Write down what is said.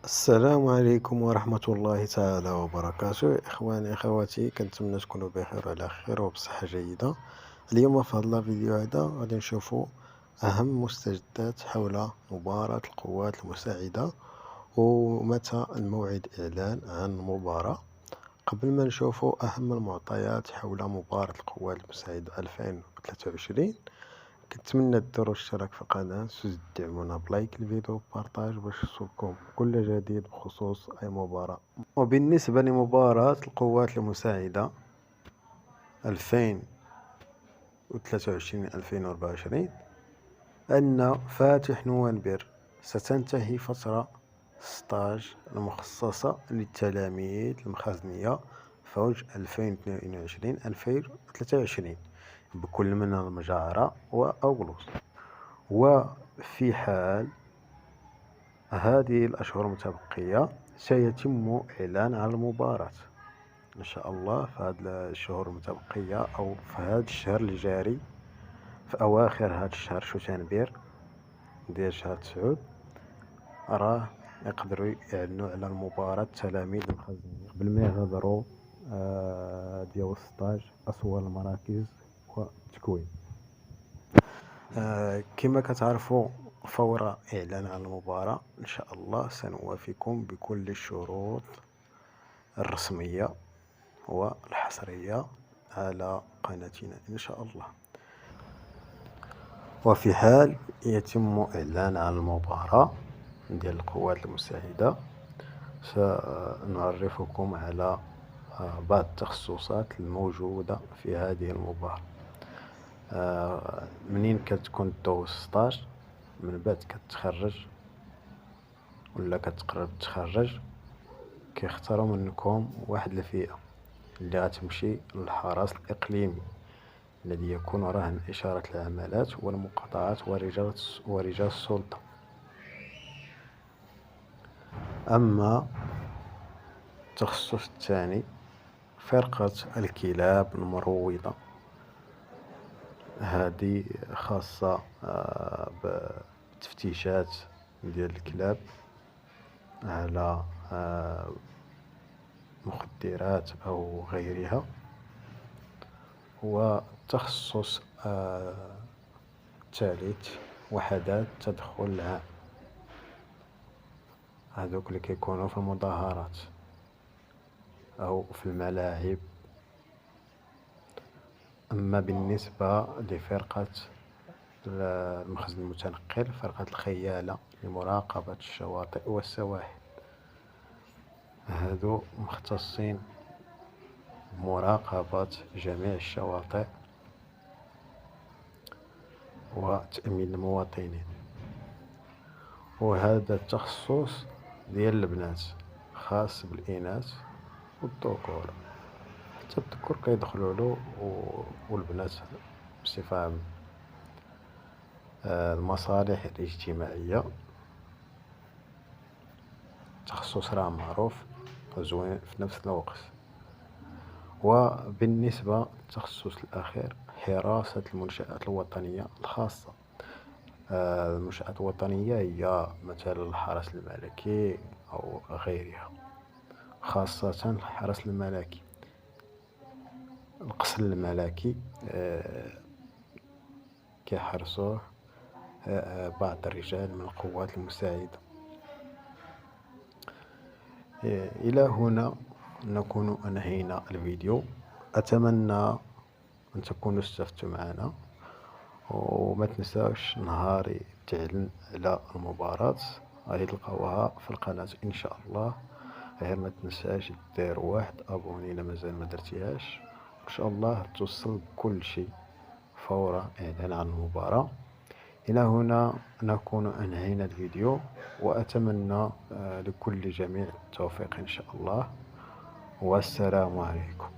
السلام عليكم ورحمة الله تعالى وبركاته. إخواني أخواتي، كنتمنى تكونوا بخير وعلى خير وبصحة جيدة. اليوم في هذا الفيديو هذا غادي نشوفوا أهم مستجدات حول مباراة القوات المساعدة ومتى الموعد إعلان عن المباراة. قبل ما نشوفوا أهم المعطيات حول مباراة القوات المساعدة 2023، كنتمنى ديروا اشتراك في القناة، تدعمونا بلايك الفيديو وبارطاج باش يوصلكم كل جديد بخصوص أي مباراة. وبالنسبة لمباراة القوات المساعدة 2023-2024، أن فاتح نوفمبر ستنتهي فترة ستاج المخصصة للتلاميذ المخزنية فوج 2022-2023 بكل من المجاعرة وأغلوس. وفي حال هذه الأشهر المتبقية سيتم إعلان عن المباراة إن شاء الله في هذه الشهور المتبقية، أو في هذا الشهر الجاري، في أواخر هذا الشهر شتنبر ديال شهر 9 راه يقدروا يعلنوا على المباراة التلاميذ المخزنين قبل ما يغادروا ديال السطاج أسوار المراكز والتكوين. كما كتعرفوا، فور إعلان عن المباراة إن شاء الله سنوافيكم بكل الشروط الرسمية والحصرية على قناتنا إن شاء الله. وفي حال يتم إعلان عن المباراة ديال القوات المساعدة سنعرفكم على بعض التخصصات الموجودة في هذه المباراة. منين كتكون الدور 16 من بعد كتخرج ولا كتقرب تخرج، كيختاروا منكم واحد الفئة اللي غتمشي للحرس الإقليمي الذي يكون رهن إشارة العمالات والمقاطعات ورجال السلطة. أما التخصص الثاني فرقة الكلاب المروضة، هذه خاصة بتفتيشات ديال الكلاب على مخدرات أو غيرها. والتخصص الثالث وحدات تدخل العام، هذوك اللي كيكونوا في المظاهرات أو في الملاعب. أما بالنسبة لفرقة المخزن المتنقل، فرقة الخيالة لمراقبة الشواطئ والسواحل، هذو مختصين بمراقبة جميع الشواطئ وتأمين المواطنين. وهذا التخصص ديال البنات خاص بالإناث والذكور، حتى الذكور كيدخلوا له والبنات بصفة عامة. المصالح الاجتماعية تخصص راه معروف وزوين في نفس الوقت. وبالنسبة للتخصص الأخير حراسة المنشآت الوطنية الخاصة. المنشآت الوطنية هي مثلا الحرس الملكي أو غيرها، خاصة الحرس الملكي. القصر الملكي كيحرسوه بعض الرجال من القوات المساعدة. إلى هنا نكون أنهينا الفيديو. أتمنى أن تكونوا استفدتوا معنا، وما تنساوش نهاري تعلن على المباراة غادي تلقاوها في القناة إن شاء الله. غير ما تنساش دير واحد أبوني إلا مازال ما درتيهاش، إن شاء الله توصل كل شيء فور إعلان عن المباراة. إلى هنا نكون أنهينا الفيديو، وأتمنى لكل جميع التوفيق إن شاء الله، والسلام عليكم.